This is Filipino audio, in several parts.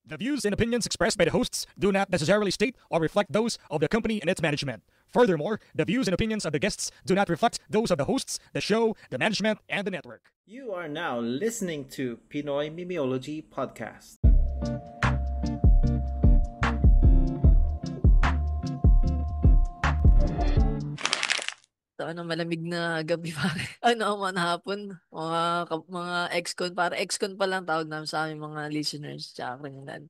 The views and opinions expressed by the hosts do not necessarily state or reflect those of the company and its management. Furthermore, the views and opinions of the guests do not reflect those of the hosts, the show, the management, and the network. You are now listening to Pinoy Mimeology Podcast. Malamig na gabi pare. Man hapon. Mga ex-con, para ex-con pa lang tawag namin sa aming mga listeners tsaka kriminal.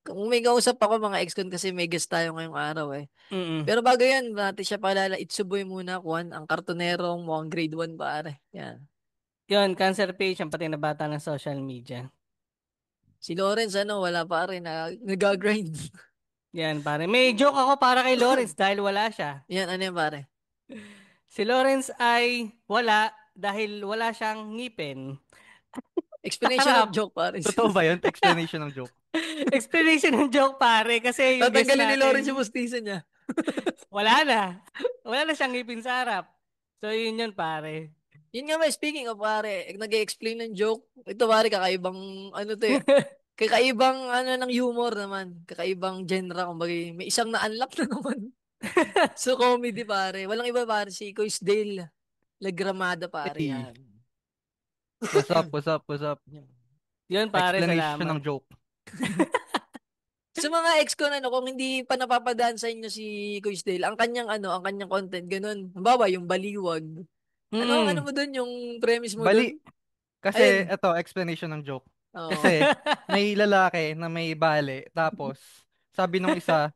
Kung may kausap ako mga ex-con kasi may guest tayo ngayong araw eh. Mm. Pero bago yan, natin siya palala. Itsuboy muna, Juan, ang kartonerong mukhang grade 1 pare. Yan. Yun, cancer patient, pati na bata ng social media. Si Lawrence, wala pare, nag-grind. Yan, pare. May joke ako para kay Lawrence dahil wala siya. Yan, ano yan pare? Si Lawrence ay wala dahil wala siyang ngipin. Explanation of joke pare. Totoo ba yun? Explanation ng joke. Explanation ng joke, pare. Kasi yung guest Tatanggalin ni natin, Lawrence yung pustiso niya. wala na. Wala na siyang ngipin sa harap. So, yun, pare. Yun nga ba, speaking of pare, nag-explain ng joke. Ito pare, kakaibang, to eh. Kakaibang, ng humor naman. Kakaibang genre, kumbaga, may isang na-unlock na naman. So, comedy pare. Walang iba pare, si Coisdale Lagramada pare Hey. yan. What's up? Yun, pare. Explanation Salamat. ng joke. Sa mga ex ko kung hindi pa napapadaan sa inyo si Coisdale, ang kanyang content, ganun. Halimbawa, yung baliwag. Ano mo dun, yung premise mo Bali. dun? Kasi, Ayun. explanation ng joke. Oo. Kasi, may lalaki na may bale. Tapos, sabi nung isa,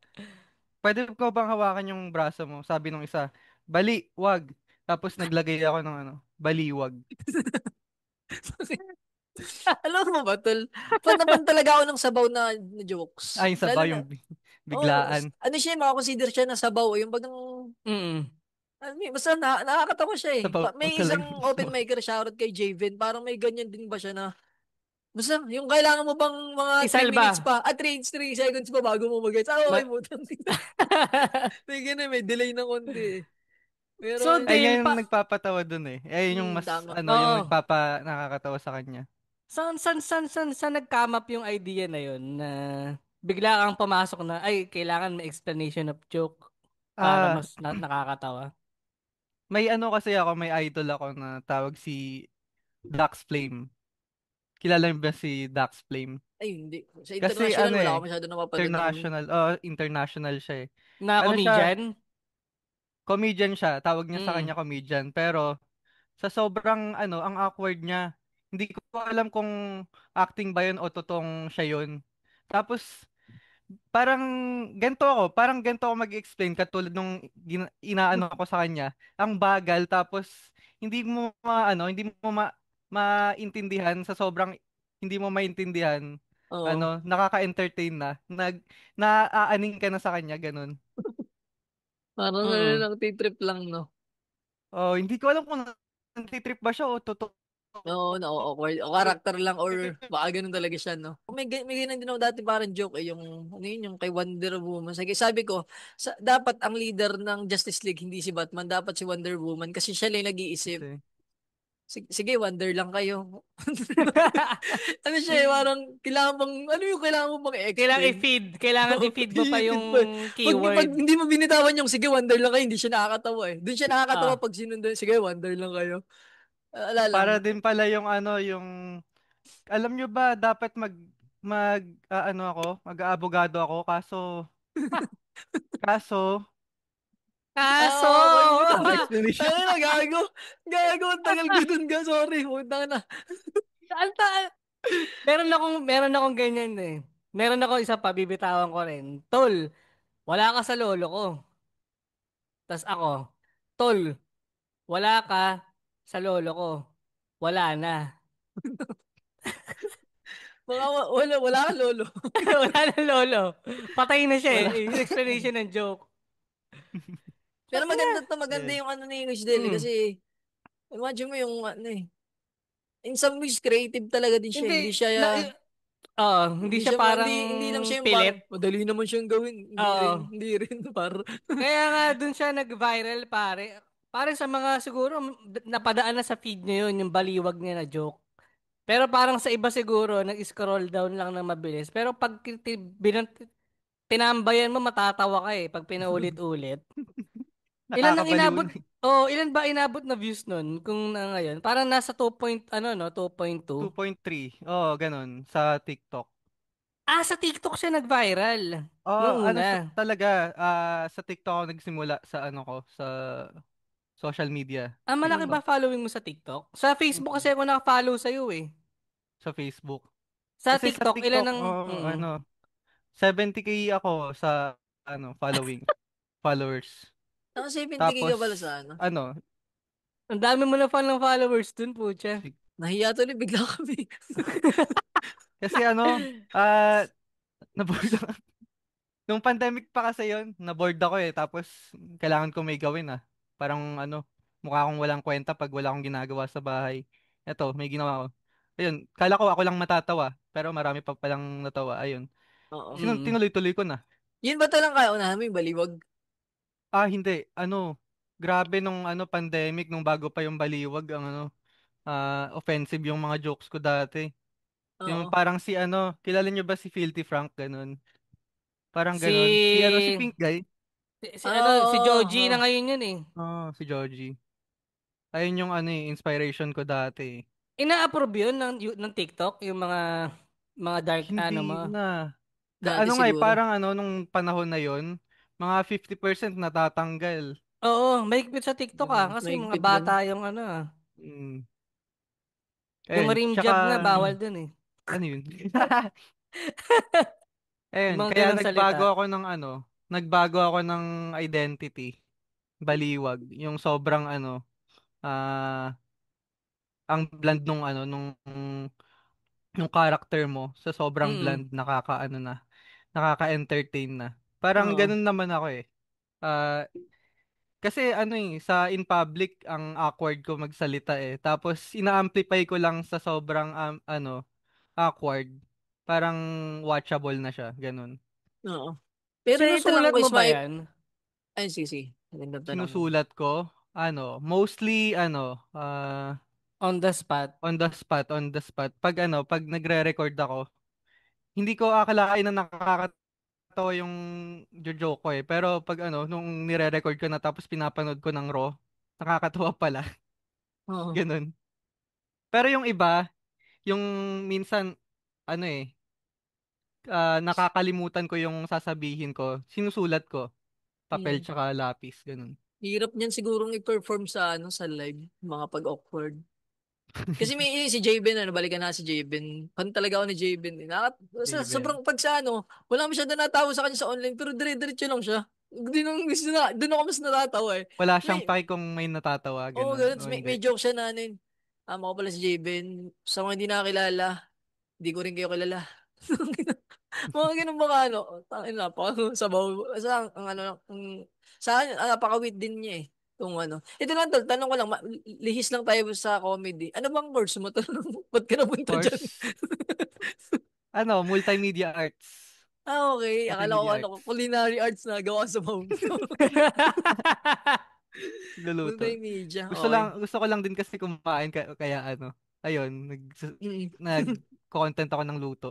pwede ko bang hawakan yung braso mo? Sabi nung isa, bali, wag. Tapos, naglagay ako ng baliwag. Alam mo ba, tol? Panapan talaga ako ng sabaw na jokes. Ay, yung Lalo sabaw, na, yung biglaan. makakonsider siya na sabaw. Yung bagang, Mm. basta nakakatawa siya eh. Sabaw May talaga. isang open micer, shoutout kay Javen, parang may ganyan din ba siya na, basta, yung kailangan mo bang mga 3 Isalba. minutes pa, 3 seconds pa bago mo mag-gets. Okay mo. May ganun, may delay ng konti eh. Pero, So, Ay, Dale, yan yung nagpapatawa dun eh. Ay, yung mas, tama. yung Oo. nakakatawa sa kanya. Saan nag-come up yung idea na yun na bigla kang pumasok na, ay, kailangan may explanation of joke para Ah, mas nakakatawa? may kasi ako, may idol ako na tawag si Dax Flame. Kilala mo ba si Dax Flame? ay hindi. Sa Kasi international, wala ako masyado napapanood ng anime. international siya eh. Na Ano siya, comedian? comedian siya, tawag niya sa Mm. kanya comedian, pero sa sobrang ang awkward niya, hindi ko alam kung acting ba yun o totoong siya yun. Tapos, parang parang ganito ako mag-explain katulad nung inaano ko sa kanya. Ang bagal tapos hindi mo maintindihan sa sobrang hindi mo maintindihan. Oo. Nakaka-entertain na. Naaaning ka na sa kanya, ganun. Parang Mm. lang, trip lang, no? Oh, hindi ko alam kung nantitrip ba siya o totoo. Oo, na-awkward. O character lang or baka ganun talaga siya, no? May ganun din ako dati parang joke eh, yung kay Wonder Woman. Sabi ko, dapat ang leader ng Justice League, hindi si Batman, dapat si Wonder Woman kasi siya lang yung nag-iisip. Kasi, Sige, Wonder lang kayo. Ano siya eh, parang kailangan mo bang Kailangan i-explain? i-feed. Kailangan Oo, i-feed mo pa yung pa. Pag keyword. hindi mo binitawan yung sige, Wonder lang kayo, hindi siya nakakatawa eh. Doon siya nakakatawa Ah. pag sinundan, sige, Wonder lang kayo. Ala lang. para din pala yung alam nyo ba dapat mag-aabogado ako kaso Kaso! Okay. ang explanation. Ano na, gago. Gago, ang tagal ko dun ka. Sorry, punta na. Alta, meron akong ganyan eh. Meron ako isa pa, bibitawan ko rin. Tol, wala ka sa lolo ko. Tas ako, tol, wala ka sa lolo ko. Wala na. Wala ka, lolo. Wala na lolo. Patay na siya Wala. eh. Yung explanation ng joke. Pero maganda Yeah. yung ni Rich Dele Hmm. kasi imagine mo yung in some ways creative talaga din siya. Hindi, Hindi siya na, hindi siya parang hindi lang siya yung parang pilit. madali naman siyang gawin. Oo. Hindi rin par. Kaya nga dun siya nag-viral pare. Pare sa mga siguro napadaan na sa feed niyo yun, yung baliwag niya na joke. Pero parang sa iba siguro, nag-scroll down lang ng mabilis. Pero pag tinambayan mo, matatawa ka eh, pag pinaulit-ulit. Ilan ang Nakakabaliw inabot? na eh. Oh, ilan ba inabot na views nun kung na ngayon? Parang nasa 2 point ano no, 2.2. 2.3. Oo, ganun. Sa TikTok. Ah, sa TikTok siya nag-viral Oo, nung ano una. talaga, sa TikTok ako nagsimula sa ano ko, sa social media. Ah, malaki TikTok. ba following mo sa TikTok? Sa Facebook kasi Mm. ako naka-follow sa'yo eh. Sa Facebook. Sa Kasi sa TikTok, ilan TikTok, ang... oo, ano, 70K ako sa ano, followers. Naka 70K ka Tapos pala sa ano. ano, Ang dami mo na fan ng followers dun, pucha. si- Nahiya tuloy bigla kami. kasi ano, naboard ako. Nung pandemic pa kasi yon, naboard ako eh. Tapos kailangan ko may gawin ah. Parang ano, mukha akong walang kwenta pag wala akong ginagawa sa bahay. Eto, may ginawa ko. Ayun, kala ko ako lang matatawa, pero marami pa palang natawa. Ayun. Oo. Mm. Tinuloy-tuloy ko na. Yun ba talang kaya unahan mo yung baliwag? Hindi. Ano, grabe nung ano pandemic nung bago pa yung baliwag ang ano, offensive yung mga jokes ko dati. Yung Oo. parang si ano, kilala nyo ba si Filthy Frank ganun? Parang ganun. Si ano, si Si... Pink Guy. si Oo. Joji na ngayon yun eh. Oh, si Georgie. Ayun yung ano eh, inspiration ko dati eh. Ina-approve yun ng TikTok, yung mga dark ano mo. Hindi na. Dati Ano nga eh, siguro. parang ano, nung panahon na yon mga 50% natatanggal. Oo, mahigpit sa TikTok ah, kasi mga Mahigpit dun. bata yung ano ah. Mm. Yung Ayun, rim tsaka, job nga, bawal dun eh. ano yun? Yung Ayun, mga kaya ganun salita. nagbago ako ng identity. Baliwag. Yung sobrang ano, ang bland nung ano, nung character mo sa sobrang Mm. bland, nakaka-entertain na. Parang Oo. ganun naman ako eh. Ah, kasi ano eh, sa in public, ang awkward ko magsalita eh. Tapos, ina-amplify ko lang sa sobrang, ano, awkward. Parang watchable na siya, ganun. Oo. Pero ito lang Sinusulat ko mo is ba yan? ay, sige. Magandang tanong mo. Sinusulat ko, mostly, On the spot? on the spot. Pag nagre-record ako, hindi ko akalain na nakakatawa yung joke ko eh. Pero pag nung nire-record ko na tapos pinapanood ko ng raw, nakakatawa pala. Oo. Ganun. Pero yung iba, yung minsan, ano eh, nakakalimutan ko yung sasabihin ko, sinusulat ko, papel Hmm. tsaka lapis, ganun. Hirap niyan sigurong i-perform sa ano sa live, mga pag-awkward. Kasi may si Jayben, ano, balikan na si Jayben. Fan talaga ako ni Jayben. Even. Sobrang pag sa ano, wala masyado natawa sa kanya sa online, pero dire-diretso lang siya. Doon ako mas natatawa eh. Wala siyang May, paki kung may natatawa, Oo, ganun, ganun. o May, hindi. may joke siya na ano yun. Ako pala si Jayben. Sa mga hindi nakakilala, hindi ko rin kayo kilala. Mga ganun mga ano, tangin na, pa, sabaw. Sa, ang ano, sa akin, napaka-wit din niya eh. Kung ano. Ito lang tol, tanong ko lang, lihis lang tayo sa comedy. Ano bang course mo tol? Ba't ka napunta dyan? Course, multimedia arts. Okay. Akala ko Multimedia ano, arts. culinary arts na gawa sa mouth. Luluto. Multimedia, Gusto okay. lang, gusto ko lang din kasi kumain, kaya ayun, Mm. nag-content ako ng luto.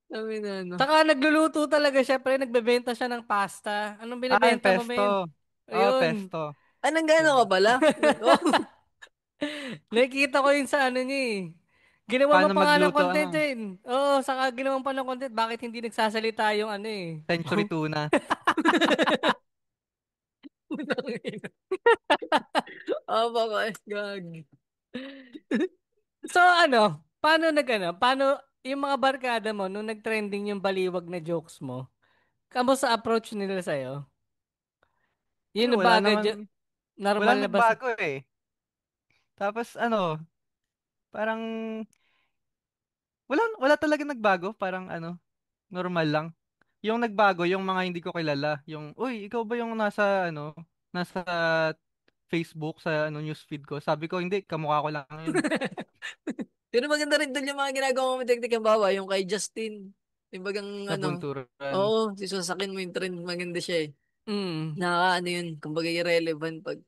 Sabi na ano. Saka nagluluto talaga siya, pre. Nagbebenta siya ng pasta. Anong Yung binibenta mo, men? pesto. Oo, Ayun. pesto. Anong gano'n ka Yun. pala? Oh, Nakikita ko yun sa ano niya eh. Ginawa mo Paano pa nga ng magluto, content eh. Oo, saka ginawa pa ng content. Bakit hindi nagsasalita yung ano eh. century tuna. putang ina. Baka gag. So ano, paano yung mga barkada mo nung nag-trending yung baliwag na jokes mo? Kamusta approach nila sa'yo? Yun na ba agad normal Walang na ba sa... nagbago eh. Tapos parang, wala talaga nagbago. Parang normal lang. Yung nagbago, yung mga hindi ko kilala. Yung, uy, ikaw ba yung nasa Facebook, sa newsfeed ko? Sabi ko, hindi, kamukha ko lang yun. Pero maganda rin doon yung mga ginagawa mo teknik ang bawa, yung kay Justin. Yung bagang Sa ano, bunturan. oo, si sasakin mo yung trend, maganda siya eh. Mm. Ano yun, kumbaga irrelevant pag...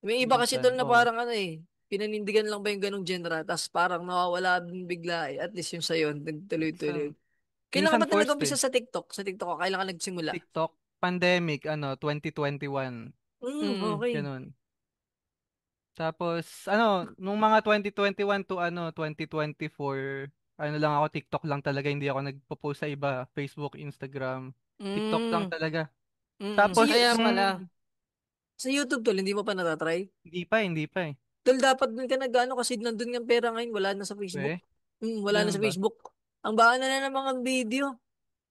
May iba kasi Minsan, tol na oo. parang ano eh, pinanindigan lang ba yung ganong genre, tapos parang nawawala din bigla eh. At least yung sa'yo, nagtuloy-tuloy. Minsan, Kailan ka minsan ba talaga forced umpisa eh. sa TikTok? Sa TikTok ka, kailan ka nagsimula? TikTok, pandemic, 2021, Okay. ganun. Tapos, nung mga 2021 to 2024, lang ako, TikTok lang talaga, hindi ako nagpo-post sa iba, Facebook, Instagram, TikTok lang Mm. talaga. Sa, Tapos, Kaya sa, pala. sa YouTube tol, hindi mo pa natatry? hindi pa eh. Tol, dapat dun ka nag-ano kasi nandun ng pera ngayon, wala na sa Facebook. Eh, Wala na sa ganun ba? Facebook. Ang baan na ng mga video.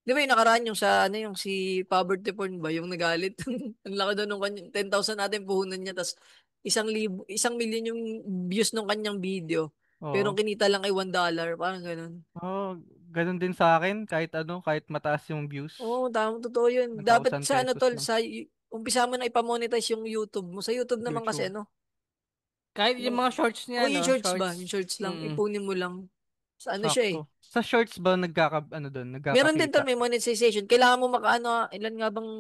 Di ba yung nakaraan yung sa ano yung si poverty porn ba yung nagalit? Ang laki daw nung kanya, 10,000 natin puhunan niya tas 1,000,000 yung views ng kanyang video. Pero ang Oo. kinita lang ay $1, parang ganun. Oo, ganun din sa akin, kahit mataas yung views, Oo, tama, totoo yun. Dapat 1,000 sa ano pesos tol, lang. umpisa mo na ipamonetize yung YouTube mo. Sa YouTube naman kasi YouTube. ano, Kahit yung yung, mga shorts niya, yung no? shorts ba? Shorts. Yung shorts lang, Mm. ipunin mo lang. Sa ano siya eh. Sakto. Sa shorts ba doon, Meron din tol, nagkakakita? may monetization. Kailangan mo makaano, ilan nga bang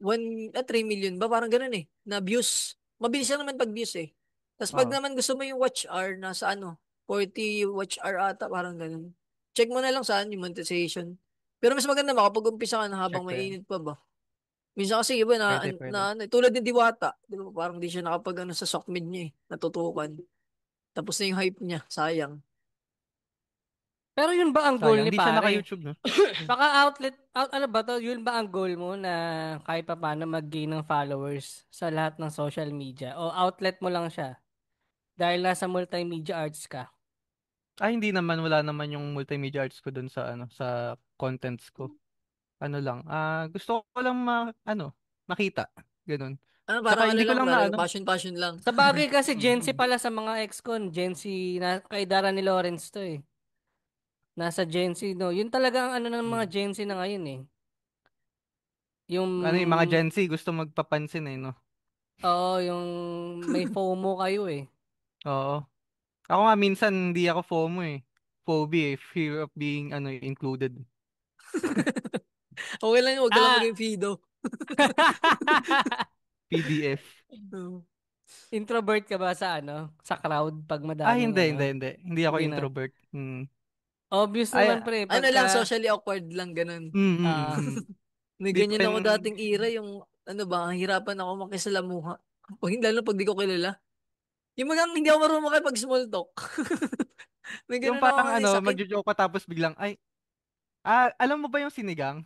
3 million ba? Parang ganun eh. Na views. Mabilis lang naman pag views eh. Tapos pag Oo, naman gusto mo yung watch hour, nasa ano, 40 watch hour ata, parang ganun. Check mo na lang saan yung monetization. Pero mas maganda makapag-umpisa ka na habang check ko yan. mainit pa ba? Minsan kasi iba Pwede, pwede. ano, tulad ni Diwata, di ba, parang di siya nakapag ano sa Sockmid niya eh, natutukan. Tapos na yung hype niya, sayang. Pero yun ba ang goal Sayang, ni di siya pare? naka-YouTube, no? Baka ano ba to? Yun ba ang goal mo na kahit pa paano mag-gain ng followers sa lahat ng social media? O outlet mo lang siya? Dahil nasa multimedia arts ka? Hindi naman, wala naman yung multimedia arts ko doon sa contents ko. Lang, gusto ko lang makita, ganun. Ano, parang Tsaka ano hindi ko lang, lang na parang passion lang. Sa bagay kasi Gen Z mm, pala sa mga ex-con. Gen Z na kaedara ni Lawrence to eh. Nasa Gen Z, no? Yun talaga ang ano ng mga mm. Gen Z na ngayon eh. Yung, Yung mga Gen Z gusto magpapansin eh, no? yung may FOMO kayo eh. Oo. Ako nga minsan hindi ako FOMO eh. Phobia eh, fear of being included. Okay lang yun, huwag ka lang Ah! maging Fido. PDF. Oo. Introvert ka ba sa sa crowd pag madaming Hindi, hindi, hindi. Hindi ako Hindi na. introvert. Obvious Ay, naman pre, Ano lang, pagka, socially awkward lang, ganun. ah, May ganyan ako Depend, dating era, yung, ano ba, hirapan ako makisalamuha. Lalo pag di ko kilala. Yung mga hindi ako marunong makipag small talk. May yung ganun ako parang kasi sakit. magjo-joke ka tapos biglang, ay, alam mo ba yung sinigang?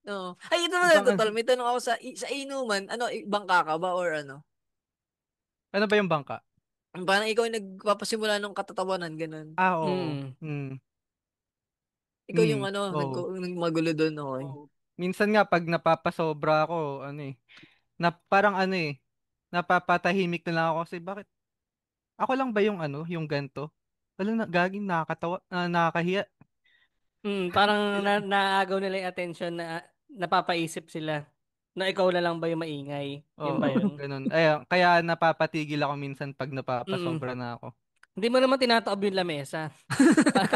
Oo. Ay, ito na, Ibang, total. May tanong ako sa inuman, ano, bangka ka ba or ano? ano ba yung bangka? Parang ikaw yung nagpapasimula ng katatawanan, ganun. Oo. mm, Ikaw yung ano, Oo. magulo doon, okay. Oo. Minsan nga pag napapasobra ako, parang napapatahimik na lang ako kasi bakit ako lang ba yung yung ganto? Wala na gaging nakakatawa, nakakahiya. parang naagaw nila yung attention na napapaisip sila na ikaw na lang ba yung maingay. Yun ba Oo, yun? ganun. Ay, kaya napapatigil ako minsan pag Mm. napapasobra na ako. Hindi mo naman tinataob yung lamesa.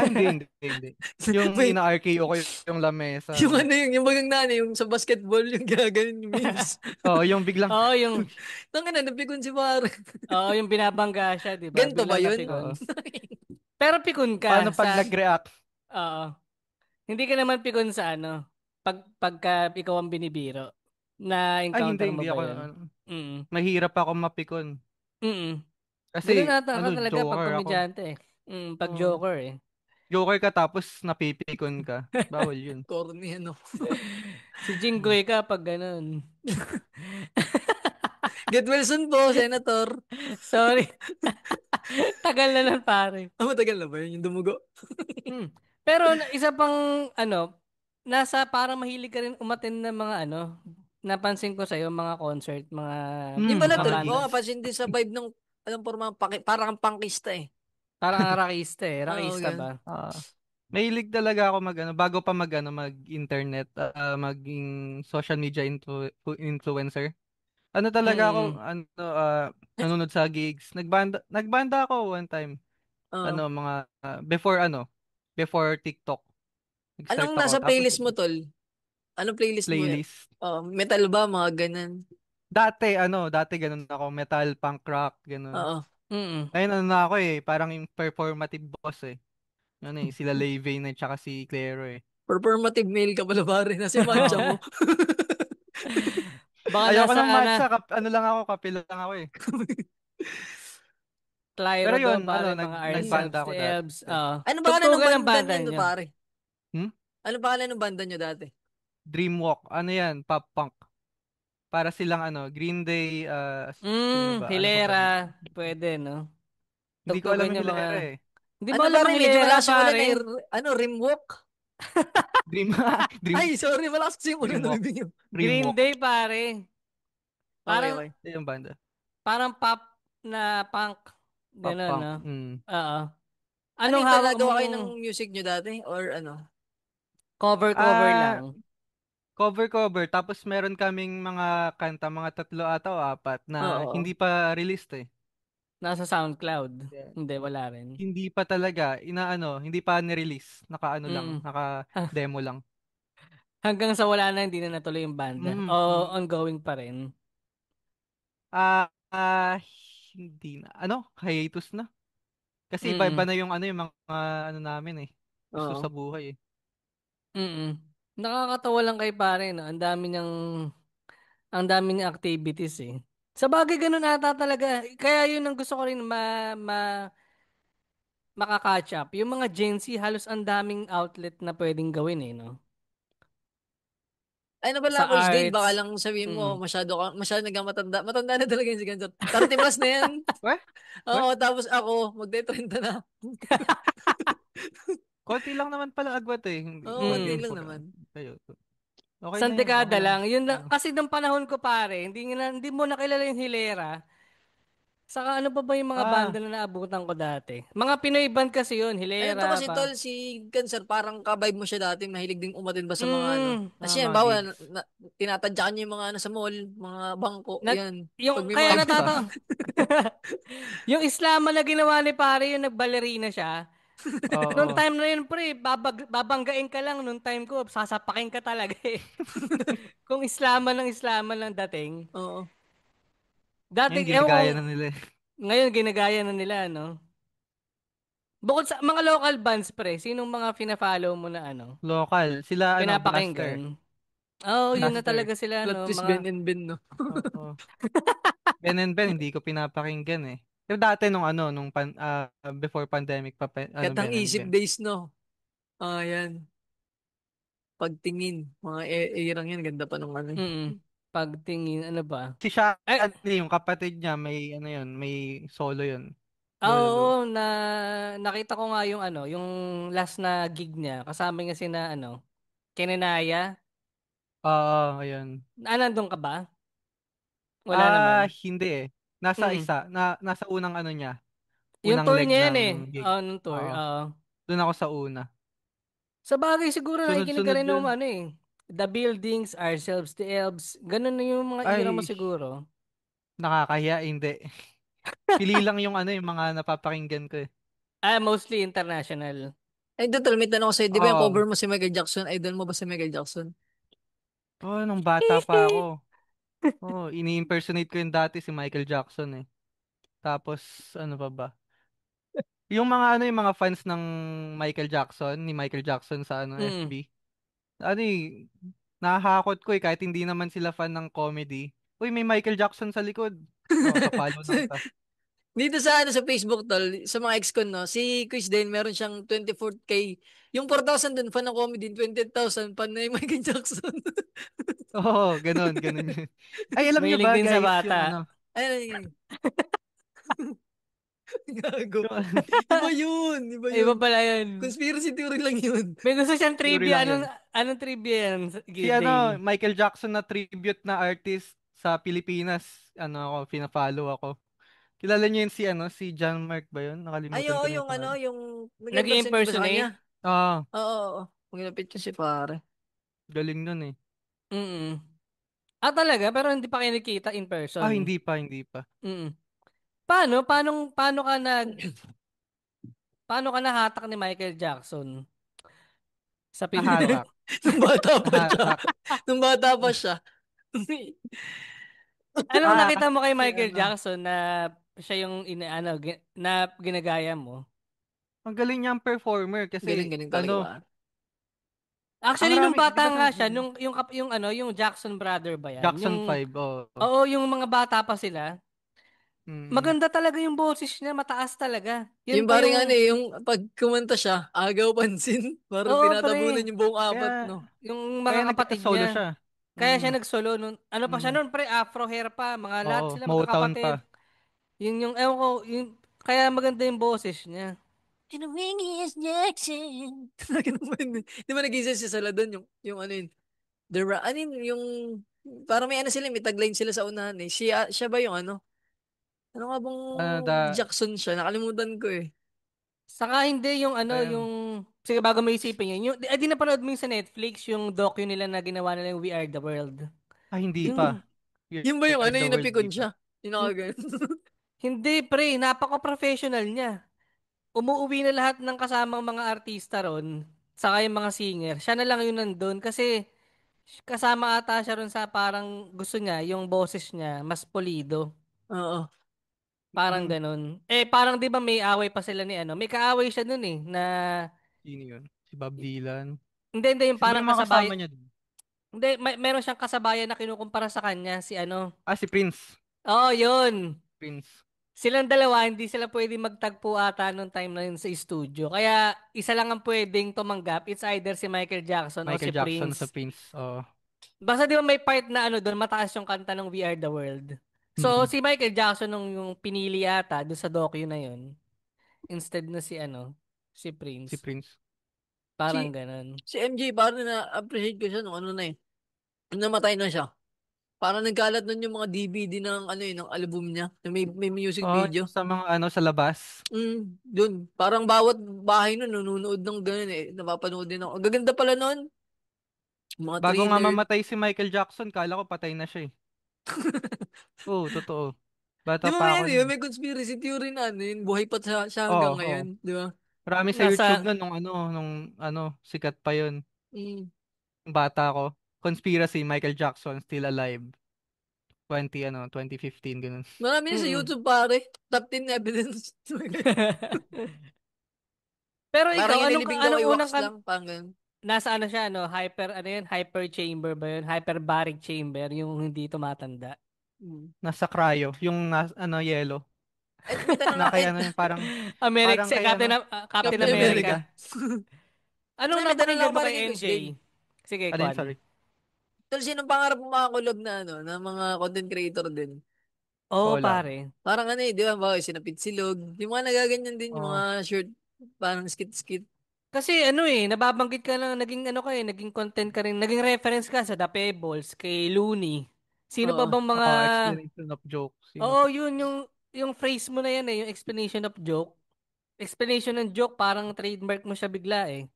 Hindi, hindi, hindi. Yung Wait, ina-RKO ko yung lamesa, yung no. ano yung bagang nani, yung sa basketball, yung gaganon yung memes. Oo, yung biglang, Oo, yung Tangina, napikon si pare. yung binabangga siya, 'di ba? Ganto ba Biglang yun? oo. napikon. Pero pikon Paano ka pag sa nag-react? oo. Hindi ka naman pikon sa pagka ikaw ang binibiro. Na Ay, hindi, encounter mo hindi ba ako, 'yun? Mm. mahirap ako mapikon. Mm. Ganun Kasi, ata ka talaga pag joker ako. komedyante eh. Pag Oo. joker eh. Joker ka tapos napipikon ka. Bawal yun. Corny, ano. Si Jinggoy ka pag ganun. Get Wilson po, Senator. Sorry. Tagal na lang pare. Matagal na ba yun, yung dumugo? Hmm. Pero isa pang nasa parang mahilig ka rin umattend ng mga napansin ko sa'yo, mga concert, Yung pala, mga tol. Mga Oo, bandas. nga, pansin din sa vibe ng, anong forma, parang kang pangkista eh. Parang ang rakista eh. Oo, Rakista gan. ba? Mahilig talaga ako bago pa mag-internet, maging social media influencer. Talaga ako, Mm. nanonood sa gigs. Nagbanda ako one time. Oo. Mga, before TikTok. Nag-start Anong ako. nasa Tapos, playlist mo, tol? Anong playlist mo? playlist. Metal ba? Mga ganun. Dati ganun ako, metal, punk rock, ganun. Oo. Mm. Ngayon ano na ako eh, parang yung performative boss eh. Ano eh, sila Levane at saka si Clairo eh. Performative male ka pala pare. Nasa matcha mo. Baka Ayoko nasa ng matcha, ano lang ako, kape lang ako eh. Pero Clyro yun, doon, pare, mga nagbanda ourselves, ako the dati. elves. Oo. Ano pangalan ng Tugtugan ng banda banda niyo, nyo. pare? Hmm? Ano pangalan ng banda niyo dati? Dreamwalk, ano yan, pop punk. Para silang Green Day, sino ba? Ano pa ba? Hilera. Pwede, no? Hindi ko alam Tugtugan yung nyo mga... hilera eh. Hindi mo Ano alam pare, ang medyo hilera, malakas yung ulan pare? eh. Ano, Rimwalk? Dream, Dream, Ay, sorry, malakas kasi yung ulan ng Dreamwalk. bibig niyo. Green Dreamwalk. Day, pare. Okay, Parang, okay. Ito yung banda. parang pop na punk. Pop Ganun, punk. no? Mm. Oo. Ano Anong yung hawak nagawa mong kayo ng music niyo dati? Or ano? cover Ah, lang? cover. Tapos meron kaming mga kanta, mga 3 ata o 4 Oo, na oo. hindi pa released eh. Nasa SoundCloud. Yeah. Hindi, wala rin. Hindi pa talaga, hindi pa ni-release. Naka lang, Mm. naka demo lang. Hanggang sa wala na, hindi na natuloy yung banda. Mm, O mm. ongoing pa rin. Ah, ah, hindi na. Hiatus na. Kasi iba-iba Mm. na yung mga namin eh. Gusto Oo. sa buhay eh. Mm. Nakakatawa lang kay pare, no? Ang dami niyang activities eh. Sa bagay ganun ata talaga. Kaya yun ang gusto ko rin maka-catch up. Yung mga Gen Z, halos ang daming outlet na pwedeng gawin eh, no? Ay, na Sa pala, Coach Dale, baka arts. lang sabihin mo, Mm. masyado nagmamatanda. Matanda na talaga yun si Ganso. 30 plus na yan. Weh? Weh? Oo, tapos ako, magte-30 na. Konti lang naman pala agwat eh. Oo, konti Mm. lang naman. Kayo. Okay Isang na yan. Okay dekada lang. lang. Yun lang. Kasi nung panahon ko pare, hindi mo nakilala yung Hilera. Saka ano pa ba yung mga banda Ah, na naabutan ko dati? Mga Pinoy band kasi yun, Ayun to Hilera kasi pa. tol, si Cancer, parang ka-vibe mo siya dati, mahilig din umatin ba sa mga ano. Kasi yan, mga bawa, gigs. tinatadyakan niya yung mga ano sa mall, mga bangko, Nag, yan. Pag yung may kaya mga Vibes ganun. ba? natatawa. Yung Islaman na ginawa ni pare, yung nagbalerina siya. Noong Oo. time na yun, pre, babanggain ka lang nung time ko, sasapakin ka talaga eh. Kung Islaman ng dating. Oo. Dati, Ngayon ewan ko, ginagaya na nila eh. ngayon ginagaya na nila, no? Bukod sa mga local bands, pre, sinong mga fina-follow mo na ano? Local. Sila Blaster. Pinapakinggan? Oh, yun na Blaster. talaga sila, Plot no? twist Mga, Ben and Ben, no? Oo. Ben and Ben, hindi ko pinapakinggan eh. Pero dati before pandemic pa, Katang Ben and isip Ben. days, no? Ah, yan. Pagtingin. Mga erang yan, ganda pa nung ano. pagtingin, ano ba? Si Shani, Eh, yung kapatid niya, may solo yun. Lolo. oo, nakita ko nga yung ano, yung last na gig niya. Kasama niya sina ano, Kenenaya. Oo, ayun. Nandun ka ba? Wala naman. Hindi eh. Nasa Mm. isa, nasa unang niya. Yung Unang tour leg niya yan ng eh. gig. Oo, nung tour. Oo. Oo. Doon ako sa una. Sa bagay siguro nakikinig ka Sunod-sunod rin ng yun. ano eh. The Buildings, Ourselves, The Elves. Ganun na yung mga era mo Ay, siguro. nakakahiya, hindi. Pili lang yung mga napapakinggan ko eh. Mostly international. Ay, Dutol, may tanong ko sa'yo. Di ba yung Oo. cover mo si Michael Jackson? Idol mo ba si Michael Jackson? Oh, nung bata pa ako. Oh, ini-impersonate ko yung dati si Michael Jackson eh. Tapos, ano pa ba? Yung mga fans ng ni Michael Jackson sa Mm. FB. Nahahakot ko eh, kahit hindi naman sila fan ng comedy. Uy, may Michael Jackson sa likod. Oh, papalo na kita. Dito sa ano sa Facebook tol, sa mga ex ko no, si Chris Dane meron siyang 24K. Yung 4,000 dun fan ng comedy, 20,000 fan na yung Michael Jackson. Oo, ganun yun. Ay, alam nyo Mahilig ba din sa guys, yung bata. Ay, gago. yung Iba yun, iba Iba yun. pala yun. Conspiracy theory lang yun. May gusto siyang theory trivia. lang yun. Anong trivia yan, Si Dale? Michael Jackson na tribute na artist sa Pilipinas. Pina-follow ako. Kilala niyo yun si John Mark ba yun? Ay, Nakalimutan oo, ko na yung yung ano, pangalan. yung nag-impersonate ba sa kanya? Nag-impersonate? Ah, Oo, oo, oo. Maglapit yun si pare. galing nun eh. Mm. Talaga? Pero hindi pa kayo nakita in person? Hindi pa. Mm. Paano ka nahatak ni Michael Jackson sa Pilipinas? Nahatak. Nung bata pa siya. Nahatak. Nung bata pa siya. Anong nakita mo kay Kasi Michael ano, Jackson na siya yung na ginagaya mo? ang galing niyang performer kasi Galing-galing talaga ba? ano, ang Actually, nung rami, di bata ba nga siya, yung Jackson brother ba yan? Jackson 5, oh. Oo, yung mga bata pa sila. Mm. Maganda talaga yung boses niya, mataas talaga. Yun Yung pa parang ano yung, yung pag kumanta siya, agaw pansin. Parang oo tinatabunan pre, yung buong apat, Kaya, no? yung kaya mga kapatid nagka-solo niya. siya. Kaya Mm. siya nagsolo nun. Ano pa siya Mm. nun, pre, afro hair pa, mga lahat Oo, sila Motown magkakapatid. pa. Ewan ko, kaya maganda yung boses niya. Wingies Jackson. Ganun ba yun? Di ba nag-isa si Sala doon yung ano yun? Ano yun, yung parang may ano sila, may tagline sila sa unahan eh. Siya ba yung ano? Ano nga bang Ano, Jackson siya? Nakalimutan ko eh. Saka hindi yung ba yan? sige bago mo isipin yun, di napanood mo yung sa Netflix, yung docu nila na ginawa nila yung We Are the World. Ah, hindi pa. Yung, We yun ba yung Are ano the yung World, napikon di pa. siya? Yung nakaganon. Hindi pre, napaka-professional niya. Umuuwi na lahat ng kasamang mga artista ron, saka yung mga singer. Siya na lang yun nandun kasi kasama ata siya ron sa parang gusto niya, yung boses niya, mas polido. Oo. Parang Mm. ganun. Parang 'di ba may away pa sila ni ano? May kaaway siya nun na Sino yun? Si Bob Dylan. hindi yung Sino ba parang yung mga kasama kasabay. niya dun? Hindi, meron siyang kasabayan na kinukumpara sa kanya si ano. Ah, si Prince. Oo, yun. Prince. Silang dalawa hindi sila pwedeng magtagpo ata nung time na yun sa studio. Kaya isa lang ang pwedeng tumanggap. It's either si Michael Jackson o si Michael Jackson sa Prince. Prince. Oh. Basta 'di ba may part na ano doon mataas yung kanta ng We Are the World. So Mm. si Michael Jackson nung yung pinili ata doon sa docu na yun instead na si ano si Si Prince. Prince. Parang Si, ganun. si MJ, parang na-appreciate ko siya nung ano na eh. Nung namatay na siya. Parang nagkalat nun yung mga DVD ng ano eh, ng album niya. Na may music Oh, video. yung sa mga ano sa labas. Dun. Parang bawat bahay nun, nanonood ng ganun eh. Napapanood din ako. Ang gaganda pala nun. Mga Bago nga thriller. mamatay si Michael Jackson, kala ko patay na siya eh. Oo, totoo. Di Bata ba may pa ako ano yun? nun. May conspiracy theory na ano yun. Buhay pa siya Oo, hanggang oo. ngayon. Di ba? Marami sa YouTube Nasa nun nung sikat pa yun. Mm. Nung bata ko. Conspiracy, Michael Jackson still alive. 2015 ganun. Marami na sa mm. YouTube pare. Top 10 evidence. Pero Parang ikaw, inilibing daw anong kay unang Wax lang. Parang ganun. nasa ano siya, ano, hyper chamber ba yun? Hyperbaric chamber, yung hindi tumatanda. Mm. Nasa cryo, yung yellow. At may tanong Na na, kay ano yung America, parang kay Captain Captain Captain America. America. America. Tol, Anong may tanong lang napakinggan ako mo pare kay kay Quiz MJ? Game. Sige, Ano yun, Kwan. sorry. Tol, sinong pangarap mo makakulog na ano, na mga content creator din? Oo, Collab. pare. Parang ano eh, di ba? Bakit sinapit silog. Yung mga nagaganyan din, yung Oh, mga short, parang skit-skit. Kasi ano nababanggit ka lang, naging ano ka naging content ka rin, naging reference ka sa The Pebbles, kay Looney. Sino pa Oo. bang mga, explanation of joke. Sino oo, pa? yun, yung phrase mo na yan yung explanation of joke. Explanation ng joke, parang trademark mo siya bigla eh.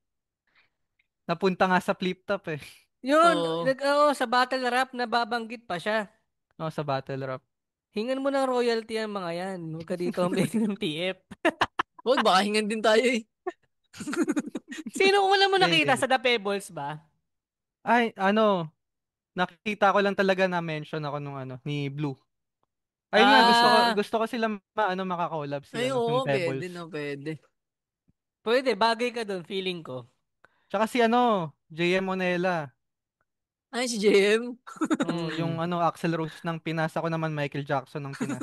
Napunta nga sa flip top eh. Yun, Oo. sa battle rap, nababanggit pa siya. Oh, sa battle rap. Hingan mo ng royalty ang mga yan. Huwag ka dito humingi ng TF. Huwag, baka hingan din tayo eh. Sino una mo Hindi, hindi, nakita hindi. sa The Pebbles ba? Ay, nakita ko lang talaga na mention ako nung ni Blue. Ayun nga, gusto ko Ah, gusto ko sila makakollab si Ay, yung oo, pwede Pebbles. no, pwede. pwede, bagay ka doon, feeling ko. Tsaka si JM Onela. Ay, si JM. Oh, yung Mm. Axl Rose ng Pinas, ako naman Michael Jackson ng Pinas.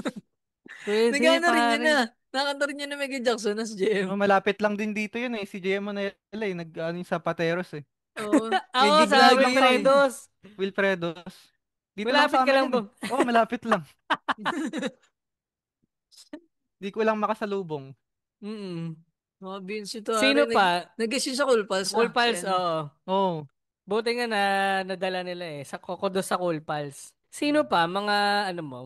Pwede, Nagana rin yun pare. na. Nakanta rin yun na Michael Jackson na si JM. Oh, malapit lang din dito yun eh, si JM Onela eh, yung sa Pateros eh. Oo. May Oo, gig sa lagi Malapit lang yun sa eh. Wilfredos. Wilfredos. Dito lang Malapit sa ka amin lang yun ba? eh. Oh, malapit lang. Di ko lang makasalubong. Mm. Mga Vince ito, are. Sino pa? Nag-guess yun sa Cool Pals, Cool si Pals, ano. oo. Oh, Buti nga nadala nila sa Kokodo sa Cool Pals. Sino pa? Mga, ano mo,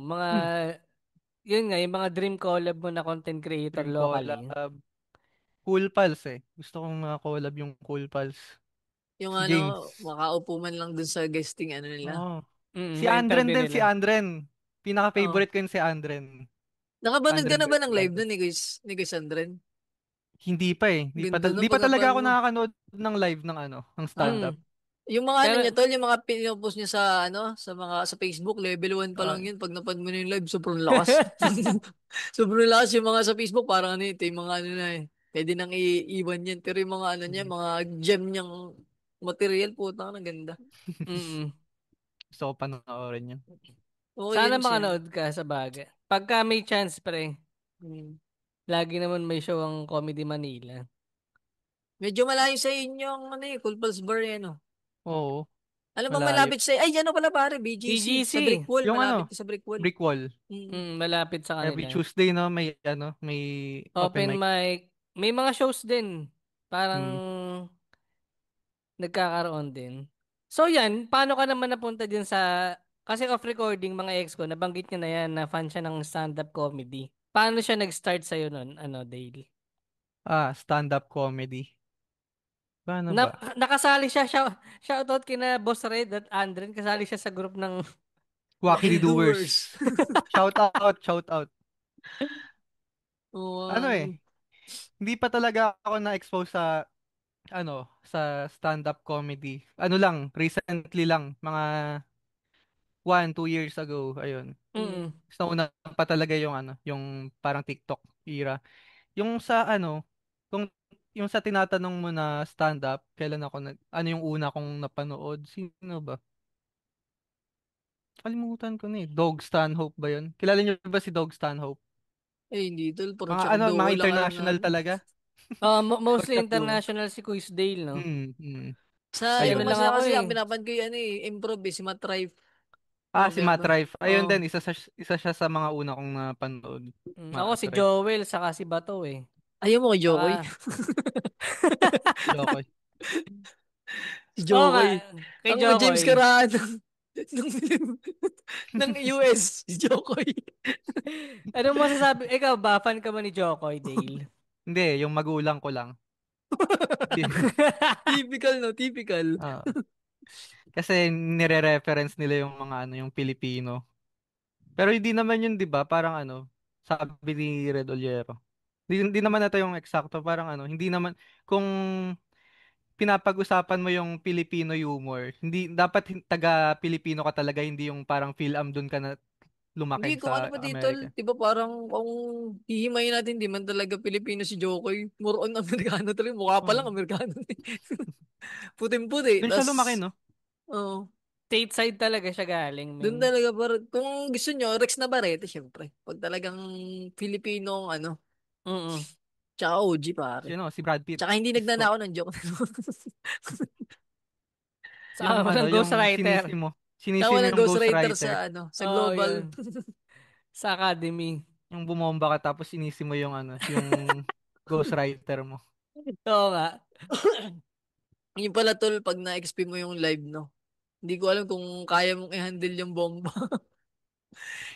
yun nga, yung mga dream collab mo na content creator Dream locally. collab. Cool Pals eh. Gusto kong collab yung Cool Pals. Yung Si ano, James. makaupo man lang dun sa guesting ano nila. Oh. Si Andren Na-interview din, si nila. Andren. Oo. Pinaka-favorite ko yun si Andren. Nakabanood ka Andren na ba ng live Bernardo. nun ni Kuya Sandren? Hindi pa eh. Ganda Hindi nung pa talaga pagkapan ako mo. nakakanood ng live ng ng Ah, stand-up. Mm. Yung mga ano niya Pero, tol, yung mga pinopost niya sa ano, sa Facebook, level 1 pa lang ah, yun. Pag napad mo na yung live, sobrang lakas. Sobrang lakas yung mga sa Facebook, parang ano ito, yung mga ano na eh. Pwede nang iiwan yan. Pero yung mga ano niya, mga gem niyang material, putang ang ganda. mm. Gusto ko panoorin yun. Okay Sana yun siya. makanood ka sa bagay. Pagka may chance, pre, Hmm. lagi naman may show ang Comedy Manila. Medyo malayo sa inyo ang ano eh, Cool Pals Bar eh, no? Oo, Alam mo malayo. malapit sa, ay, ano pala pare, BGC. Sa Brick BGC. Wall, Yung malapit ano, sa Brick Wall. brick wall. Mm. Malapit sa Every kanila. Tuesday, no, may ano, may open Open mic. mic. May mga shows din. Parang Mm. nagkakaroon din. So yan, paano ka naman napunta din sa... Kasi off-recording, mga ex ko, nabanggit niya na yan na fan siya ng stand-up comedy. Paano siya nag-start sa'yo nun, ano, Dale? Stand-up comedy. Paano Na, ba? nakasali siya, shoutout kina Boss Red at Andren, kasali siya sa group ng Wackily Lucky Doers. Doers. Shout out, shout out. Oo, Ano ano. hindi pa talaga ako na-expose sa stand-up comedy. Ano lang, recently lang, mga 2 years ago, ayun. Mm. Mm. So, una pa talaga yung yung parang TikTok era. Yung sa kung yung sa tinatanong mo na stand-up, kailan ako ano yung una kong napanood? Sino ba? Kalimutan ko na eh. Dog Stanhope ba yun? Kilala niyo ba si Dog Stanhope? Eh, hindi tol. Parang Mga Chakdo mga ko lang alam international namin. talaga. Mostly Pagkakdo. international si Quiz Dale, no? Sa Si ano ibang Ayun. lang masaya ako kasi, eh. ang pinapan ko yung ano eh, improv eh, si Matt Rife. Si Mga Matt ganun. Rife. Ayun Oo. din, isa siya sa mga una kong napanood. Ako Matt si Rife. Joel, saka si Bato eh. Ayaw mo kay Jokoy? Saka, Jokoy. Si oo nga, Jokoy. kay Ang James Jokoy. Caraan ng ng US, si Jokoy. Ano masasabi, ikaw ba, fan ka ba ni Jokoy, Dale? Hindi, yung magulang ko lang. Di- Typical, no? Typical. ah, Kasi nire-reference nila yung mga yung Pilipino. Pero hindi naman yun, 'di ba? Parang sabi ni Red Ollero. Hindi naman ito yung eksakto, parang hindi naman kung pinapag-usapan mo yung Filipino humor, hindi dapat taga Pilipino ka talaga, hindi yung parang Phil-Am dun ka na Hindi, lumaki kung ano sa pa dito, Amerika. di ba parang kung hihimayin natin, di man talaga Pilipino si Jokoy. More on Amerikano talaga. Mukha pa lang Oh. Amerikano. Puting-puti. Doon siya lumaki, Tas, no? oh, Stateside talaga siya galing, doon men. talaga. Kung gusto nyo, Rex Navarrete, syempre. Pag talagang Filipino, ano, Mm. tsaka OG, pare. Si Brad Pitt. Tsaka hindi Diyos ko. nagnanakaw ng joke. Saka walang Yung ghostwriter. Tsaka sinisi mo walang yung ghostwriter ghostwriter, sa, ano, sa Oo, global. yun. Sa Academy. yung bumomba ka tapos sinisi mo yung yung ghostwriter mo. Oo nga. Yung pala, tol, pag na-XP mo yung live, no? Hindi ko alam kung kaya mong i-handle yung bomba.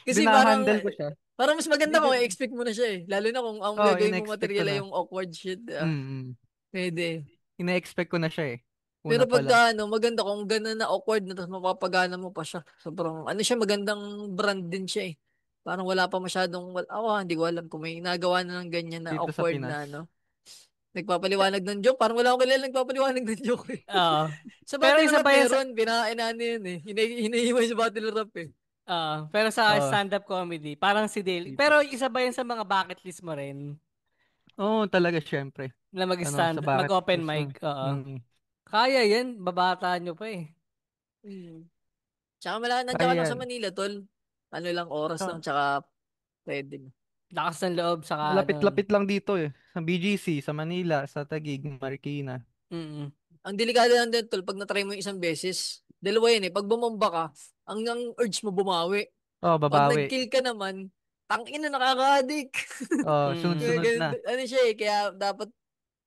Kasi parang, Dina-handle ko siya. parang mas Hindi, maganda kung i-expect mo na siya eh. Lalo na kung ang gagawin mong in-expect ko material ay na. yung awkward shit. Mm. Pwede. Ina-expect ko na siya eh. Pero Una pa lang. pagka ano, maganda kung gano'n na awkward na tapos mapapagana mo pa siya. Sobrang, ano siya, magandang brand din siya eh. Parang wala pa masyadong, hindi ko alam kung may nagawa na ng ganyan na Dito sa awkward Pinas. na ano. Nagpapaliwanag ng joke. Parang wala akong kilala nagpapaliwanag ng joke eh. Oo. Sa Pero battle isa rap ba yan sa... meron, pinakainano yun eh. Hinihiway sa battle rap eh. Pero sa Oo, stand-up comedy, parang si Dale. dito. Pero isa ba yan sa mga bucket list mo rin? Oo, talaga syempre. Na Sa mag-stand, bakit mag-open gusto. mic. Oo. Mm. Kaya yan, babata nyo pa eh. Hmm. Tsaka nandiyan Kaya ka lang sa yan. Manila, tol. Ano lang, oras lang, Ah, tsaka pwede na. Lakas ng loob, saka ano. Malapit-lapit lang dito eh. Sa BGC, sa Manila, sa Taguig, Marikina. Mm. Ang delikado lang din, tol, pag natry mo yung isang beses, dalawa yun eh. Pag bumomba ka, ang urge mo bumawi. Oh, Pag babawi. nag-kill ka naman, tangina nakaka-addict. Oh, Mm. Kaya sunod-sunod na. ano siya eh, kaya dapat,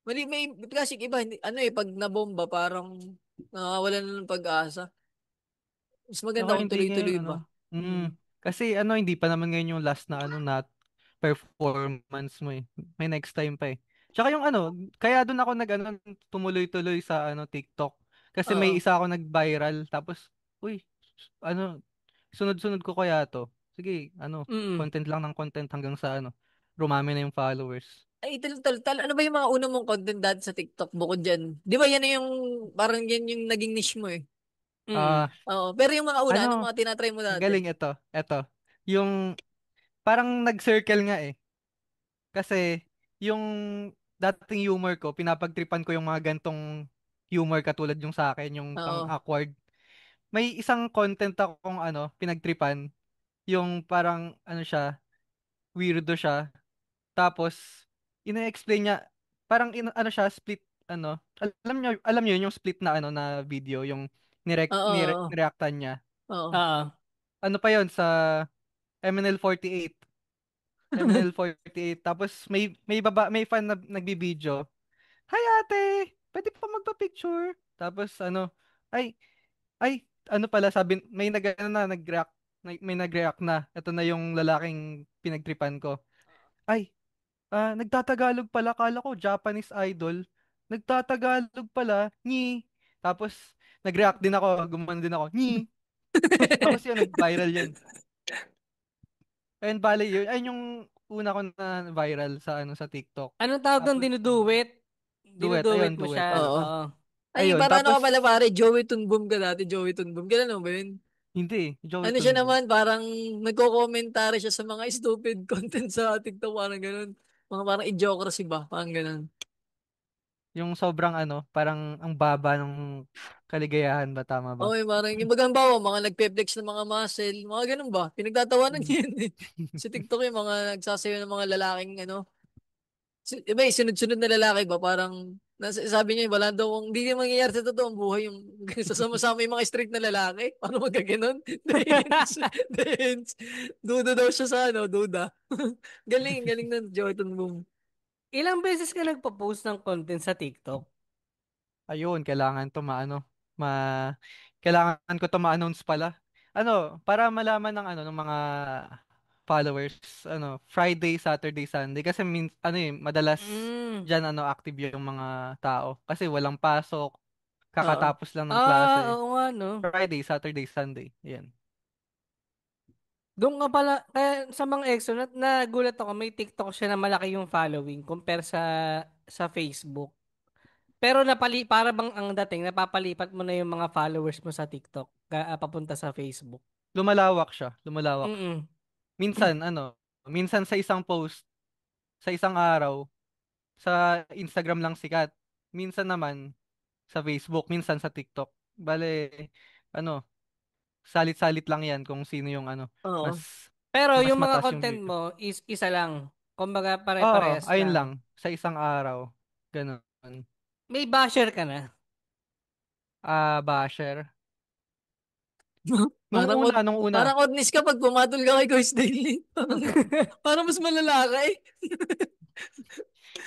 may, kasi iba, ano eh, pag nabomba, parang nakawala na ng pag-asa. Mas maganda Saka kung hindi tuloy-tuloy ngayon, ba. Mm. Hmm. Kasi hindi pa naman ngayon yung last na na performance mo eh. May next time pa eh. Tsaka yung kaya doon ako tumuloy-tuloy sa TikTok. Kasi may Oo. isa ako nag-viral tapos, uy, sunod-sunod ko kaya to. Sige, Mm. content lang ng content hanggang sa rumami na yung followers. Ay, ano ba yung mga una mong content dati sa TikTok bukod dyan? Di ba yan na yung, parang yan yung naging niche mo eh? Mm. Ah, Oo. Pero yung mga una, anong ano, mga tinatry mo ang dati? galing ito. Ito. Yung parang nag-circle nga eh. Kasi yung dating humor ko, pinapagtripan ko yung mga gantong humor katulad yung sa akin, yung pang Oo. awkward. May isang content akong pinagtripan, yung parang siya, weirdo siya. Tapos ina-explain niya parang siya split alam niyo yung split na na video yung Oo. Oo. nireactan niya. Oo. Oo. Ano pa yon sa MNL48. MNL48 tapos may fan na nagbibideo. Hi ate, pwede pa magpa-picture? Tapos ay pala sabi may nag-react may nag-react na. Ito na yung lalaking pinagtripan ko. Ay, nagtatagalog pala. Kala ko Japanese idol. Nagtatagalog pala. Nyi. Tapos, nag-react din ako. Gumanon din ako. Nyi. Tapos yun, nag-viral yun. Ayun, bali yun. Ayun yung una ko na viral sa TikTok. Anong tawag doon? Tapos, Dinuduet? duet. Dinuduet Ayun, mo duet. siya. Ayun. Oo. Oo. Ay, Ayun, para ano tapos, ka pala pare, Joey Tunbum ka dati, Joey Tunbum. Kailan mo ba yun? hindi. Joey Ano siya Tunbo. naman, parang nagko-commentary siya sa mga stupid content sa TikTok, parang ganun. Mga parang idiocracy ba? Parang ganun. Yung sobrang parang ang baba ng kaligayahan ba? Tama ba? Okay, parang yung bagang bawa, mga nagpe-flex ng mga muscle, mga ganun ba? Pinagtatawanan Mm. niya yun eh. Sa TikTok yung mga nagsasayaw ng mga lalaking iba eh, sunod-sunod na lalaki ba? Parang, sabi niya, wala daw, hindi yung mangyayari sa totoong buhay, yung sasama-sama yung mga straight na lalaki. Paano magkaganon? Dahins, dahins. Duda daw siya sa duda. Galing, galing ng Jordan Boom. Ilang beses ka nagpo-post ng content sa TikTok? Ayun, kailangan to kailangan ko to ma-announce pala. Para malaman ng mga followers, Friday, Saturday, Sunday kasi madalas Mm. diyan active yung mga tao kasi walang pasok, Oo. kakatapos lang ng klase. Oo nga, no? Friday, Saturday, Sunday. Yan. Doon ka pala, kaya sa mga EXO, nagulat ako, may TikTok siya na malaki yung following compare sa Facebook. Pero para bang ang dating, napapalipat mo na yung mga followers mo sa TikTok, papunta sa Facebook. Lumalawak siya, lumalawak. Mm. Minsan minsan sa isang post, sa isang araw, sa Instagram lang sikat. Minsan naman sa Facebook, minsan sa TikTok. Bale, ano, salit-salit lang yan kung sino yung Oo. mas Pero mas yung mga mataas yung content view. mo is isa lang. Kumbaga Oo, pare-parehas ayun lang. lang. Sa isang araw. Ganun. May basher ka na. Basher. Nung Parang, una, nung una. parang oddness ka pag pumatol ka kay Coach Daily. Parang mas malala ka eh.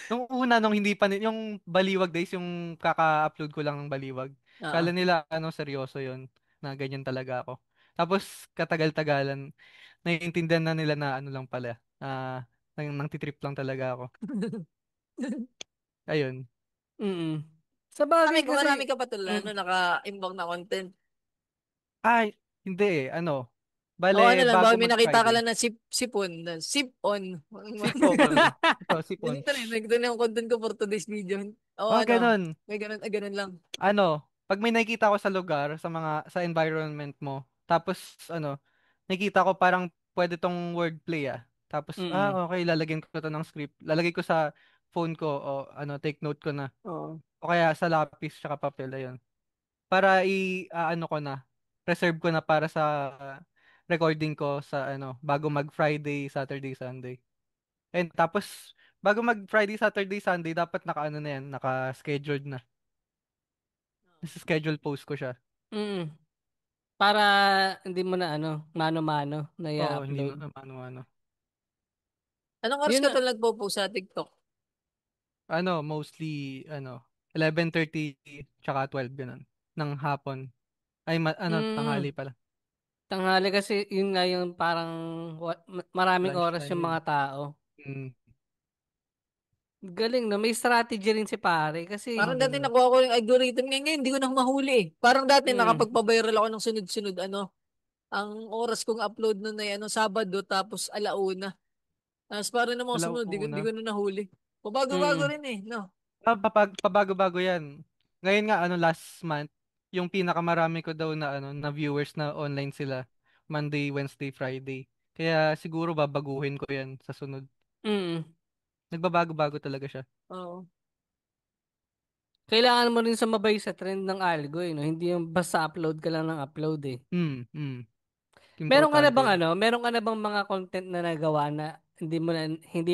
Nung una, nung hindi pa, yung Baliwag days, yung kaka-upload ko lang ng Baliwag. Oo. Kala nila, seryoso yon na ganyan talaga ako. Tapos, katagal-tagalan, naiintindihan na nila na lang pala, nang titrip lang talaga ako. Ayun. Mm. Sa bagay Marami kasi, ka pa tol, mm, naka-inbox na content. Ay, hindi eh. O ano Bale, lang, bago baka may nakita ka mag-Friday. lang na sipon, na sip on. Sipon. Ito, sipon. Galing talaga, nagdala yung content ko for today's video. O Ganun. may ganun lang. Pag may nakikita ko sa lugar, sa environment mo, tapos nakikita ko parang pwede tong wordplay ah. Tapos mm, okay, lalagyan ko to ng script. Lalagay ko sa phone ko o take note ko na. Oo. O kaya sa lapis tsaka papel ayun. Para ko na, reserve ko na para sa recording ko sa bago mag Friday, Saturday, Sunday. And tapos bago mag Friday, Saturday, Sunday dapat naka na yan, naka-scheduled na. Nasa schedule post ko siya. mm. Para hindi mo na mano-mano na Oo, hindi i-upload. na ano. Anong oras Yun ka na. tol nagpo-post sa TikTok? Mostly 11:30 tsaka 12 ganun ng hapon. Ay Mm. tanghali pala. Tanghali kasi yun nga yung parang maraming Lunch oras time yung yun. mga tao. Mm, Galing no, may strategy rin si pare kasi Parang dati mm, nakuha ko yung algorithm ngayon, hindi ko na mahuli eh. Parang dati mm, nakapagpa-viral ako ng sunod-sunod ang oras kong upload nun ay Sabado tapos alauna. Tapos parang namang sunod, di alauna. ko na nahuli. Pabago-bago Mm. rin eh, no? Pabago-bago yan. Ngayon nga, last month, yung pinakamarami ko daw na, na viewers na online sila. Monday, Wednesday, Friday. Kaya siguro babaguhin ko yan sa sunod. Mm. Nagbabago-bago talaga siya. Oo. Kailangan mo rin sumabay sa trend ng algo eh, no? Hindi yung basta upload ka lang ng upload eh. Mm. Meron ka na Importante bang yan. ano, meron ka na bang mga content na nagawa na hindi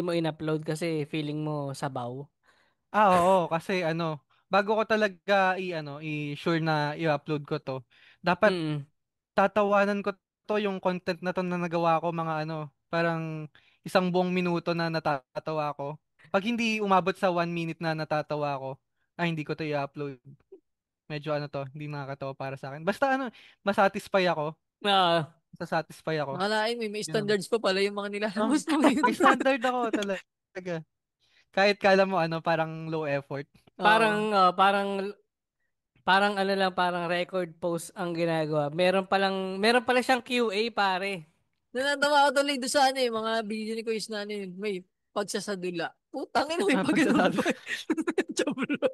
mo in-upload kasi feeling mo sabaw? Oo, kasi bago ko talaga i-sure na i-upload ko to, dapat Mm. tatawanan ko to yung content na to na nagawa ko mga parang isang buong minuto na natatawa ko. Pag hindi umabot sa 1 minute na natatawa ko, ay hindi ko to i-upload. Medyo hindi nakakatawa para sa akin. Basta masatisfy ako, Ah, sasatisfy ako. Nakalain mo, may Ganun. standards pa pala yung mga Oh, nilalabas mo ngayon. may standard ako talaga. Kahit kala mo parang low effort. Oo. parang ano lang, parang record post ang ginagawa. Meron pala siyang QA pare. Natatawa ako tuloy doon sa ano eh, mga video ni Kuya na ano yun, may pagsasadula. Putang ina, may pag ganun Pagsasabi. pa. Jablo.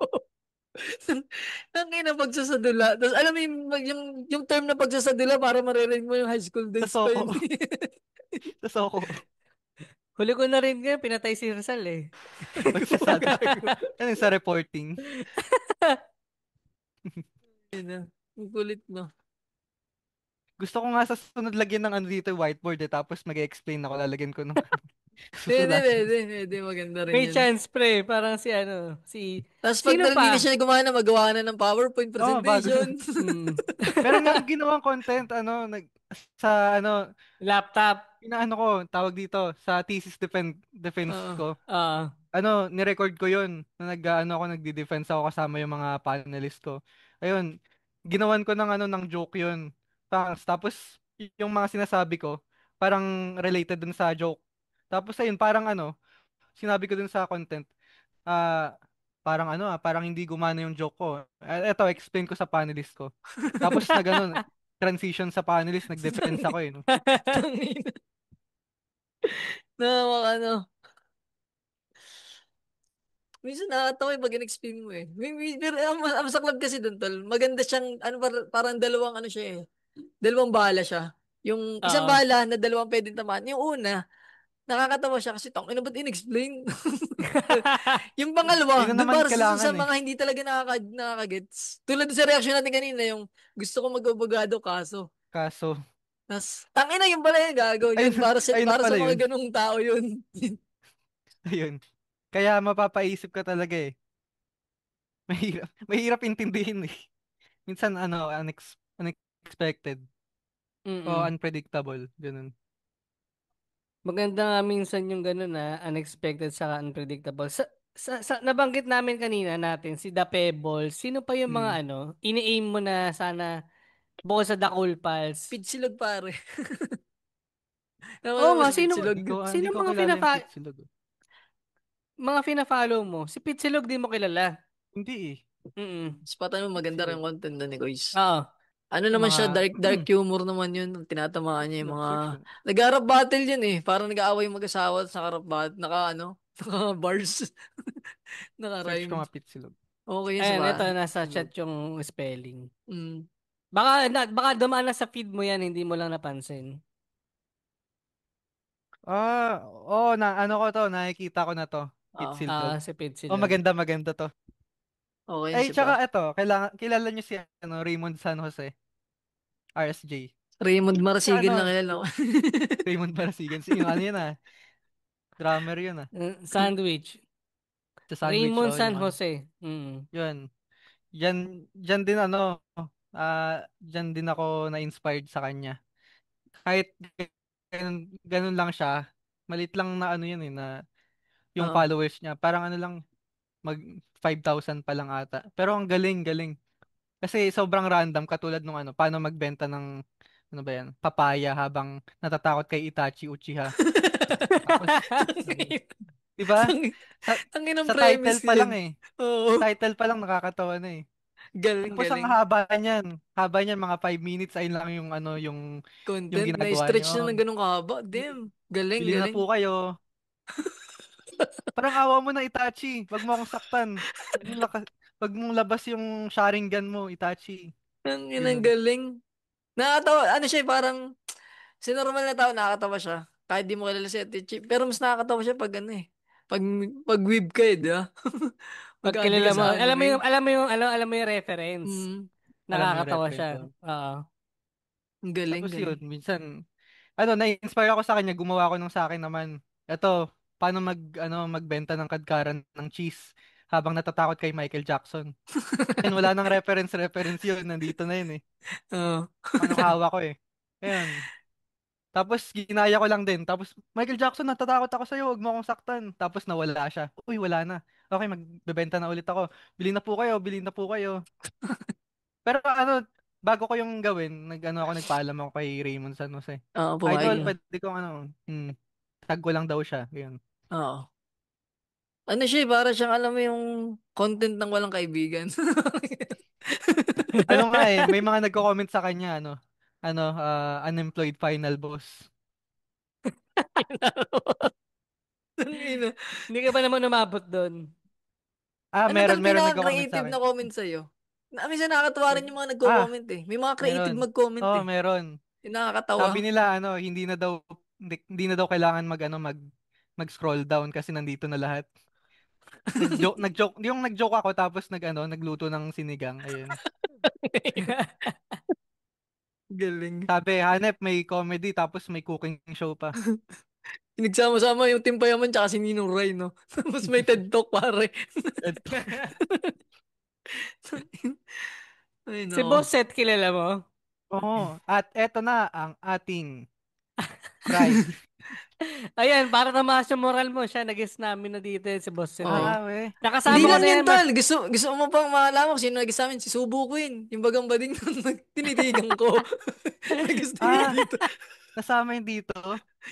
Tangina pagsasadula. Tapos alam mo yung term na pagsasadula para maririnig mo yung high school days pa Tasoko. yun. Tasoko. Huli ko na rin nga, pinatay si Rizal eh. Pagsasabi. Gago. Ano yung sa reporting? Yun na. Ang kulit no. Gusto ko nga sa sunod lagyan ng dito whiteboard tapos mag-explain ako, lalagyan ko ng Pwede, susulatan. pwede, pwede. Maganda rin May yun. chance pre, parang Tapos pag sino hindi na pa? siya gumawa magawa na ng PowerPoint Oh, bago. presentation. Mm. Meron nga akong ginawang content sa Laptop. inaano ko, tawag dito, sa thesis defense Oo. ko. Ah. Ni-record ko 'yun na ako nagdi-defense ako kasama yung mga panelist ko. Ayun, ginawan ko ng joke 'yun. Tapos yung mga sinasabi ko parang related dun sa joke. Tapos ayun, parang sinabi ko dun sa content, ah parang parang hindi gumana yung joke ko. Eto, explain ko sa panelist ko. Tapos na ganun, transition sa panelist, nag-defense ako no. Tangina. Ano. Minsan nakakatawa yung pag in-explain mo eh. Pero ang masaklap kasi doon, tol. Maganda siyang, parang dalawang ano siya eh. Dalawang bala siya. Yung isang Oo. bala na dalawang pwedeng tamaan. Yung una, nakakatawa siya kasi tang ina ba't in-explain? Yung pangalawa, Yun na doon naman para sa kailangan eh. mga hindi talaga nakakagets. Tulad sa reaction natin kanina, yung gusto ko mag-abogado kaso. Kaso, Tangina yung pala yung gago. ayun, Yun, ayun na para sa pala mga yun. ganung tao yun. Ayun. Kaya mapapaisip ka talaga eh. Mahirap intindihin eh. Minsan unexpected o Mm. unpredictable, ganun. Maganda nga minsan yung ganun na unexpected sa unpredictable. Nabanggit namin kanina natin si The Pebble. Sino pa yung Mm. mga ini-aim mo na sana bukod sa The Cool Pals? Pitsilog pare. Oo Naman mo nga, si Pitsilog. Hindi ko kilala yung Pitsilog. mga fina-follow mo? Si Pitsilog di mo kilala. Hindi eh. Mm. Spatan mo maganda rin Pitsilog. content doon ni Kois. Oo. Ano naman siya, Mga, dark humor naman yun. Tinatamaan niya yung Pitsilog, mga... search ko. Nag-harap battle yun eh. Parang nag-aaway yung mag-asawa sa harap battle. Naka bars. Search ko Naka-rhyme. nga Pitsilog. Okay yun Ayan, ito nasa Pitsilog. chat yung spelling. Mm. Baka dumaan na sa feed mo yan, hindi mo lang napansin. Ko to, nakikita ko na to. Oo. Pitsilog. Si Oh, Pitsilog. maganda to. Okay yun Ay, siya pa. tsaka ito, kilala niyo si Raymond San Jose, RSJ. Raymond Sa Marasigan lang kilala ko. Raymond Barasigan. Yung yun drummer yun Sandwich. Sa Sandwich, Raymond oh, San Jose. Mm. yun. Yan din dyan din ako na-inspired sa kanya. Kahit ganun lang siya, malit lang na yun eh, na yung Oo. followers niya. Parang lang, mag 5,000 pa lang ata. Pero ang galing. Kasi sobrang random, katulad nung paano magbenta ng, ano ba yan, papaya habang natatakot kay Itachi Uchiha. Tapos, di ba? Sa, Tangin ang sa title premise pa lang yun. eh. Sa Oo. title pa lang nakakatawa na eh. Galing, Tapos ang galing. haba niyan. Haba niyan mga 5 minutes, ayun lang yung Content na ginagawa stretch niyo. na ng ganun kahaba. Damn. Galing, Bili na galing. po kayo. Parang awa mo na, Itachi. Wag mo akong saktan. Wag mong labas yung Sharingan mo, Itachi. Ang inang Ganun. galing. Nakakatawa, ano siya, parang, sa normal na tao, nakakatawa siya. Kahit di mo kilala si Ate Chip. Pero mas nakakatawa siya pag ano eh. Pag, pag weeb ka eh, di ba? Pag Pag-adi ka kilala mo, sa anime. alam mo yung reference. Mm, Alam mo yung Nakakatawa reference. siya. Oh. Oo. ang galing, Tapos galing. yun, minsan, na-inspire ako sa kanya, gumawa ako ng sa akin naman. Ito, paano magbenta ng kadkaran ng cheese habang natatakot kay Michael Jackson. Yan, wala nang reference yun. Nandito na yun eh. Oo. Anong hawak ko eh. Ayun. Tapos ginaya ko lang din. Tapos, Michael Jackson, natatakot ako sa'yo. Huwag mo akong saktan. Tapos nawala siya. Uy, wala na. Okay, magbebenta na ulit ako. Bili na po kayo. Pero bago ko yung gawin, nagpaalam ako kay Raymond San Jose. Oo, pumayag Idol, na. pwede kong tag ko lang daw siya. Yun. Oo. Ano siya, para siyang alam mo yung content ng walang kaibigan. Ano nga eh, may mga nagko-comment sa kanya, unemployed final boss. Tangina. Hindi ka ba naman umabot doon? Ano bang Meron nagko-comment sa pinaka-creative akin. na comment sa'yo? Minsan nakakatawa rin yung mga Ah, nagko-comment eh. May mga creative meron. mag-comment Oh, eh. meron. Yung nakakatawa. Sabi nila hindi na daw kailangan mag-scroll down kasi nandito na lahat. Nag-joke ako tapos nagluto ng sinigang. Ayun. Galing. Sabi, Hanep, may comedy tapos may cooking show pa. Pinagsama-sama yung Team Payaman tsaka si Ninong Ray, no? Tapos may TED Talk, pare. Ay, Si nako. Boss Seth, kilala mo? Oo. At eto na ang ating prize. Ayan, para tumaas yung moral mo, siya nag-guest namin na dito si Boss Seth eh. Oo. We. Hindi Nakasama ko lang na yun, yan. tol. Gusto mo pang malaman kung sino nag sa amin? Si Subo Queen. Yung bagang bading nung tinitigan ko. Nag-gusto yun Ah, dito. nasama yun dito.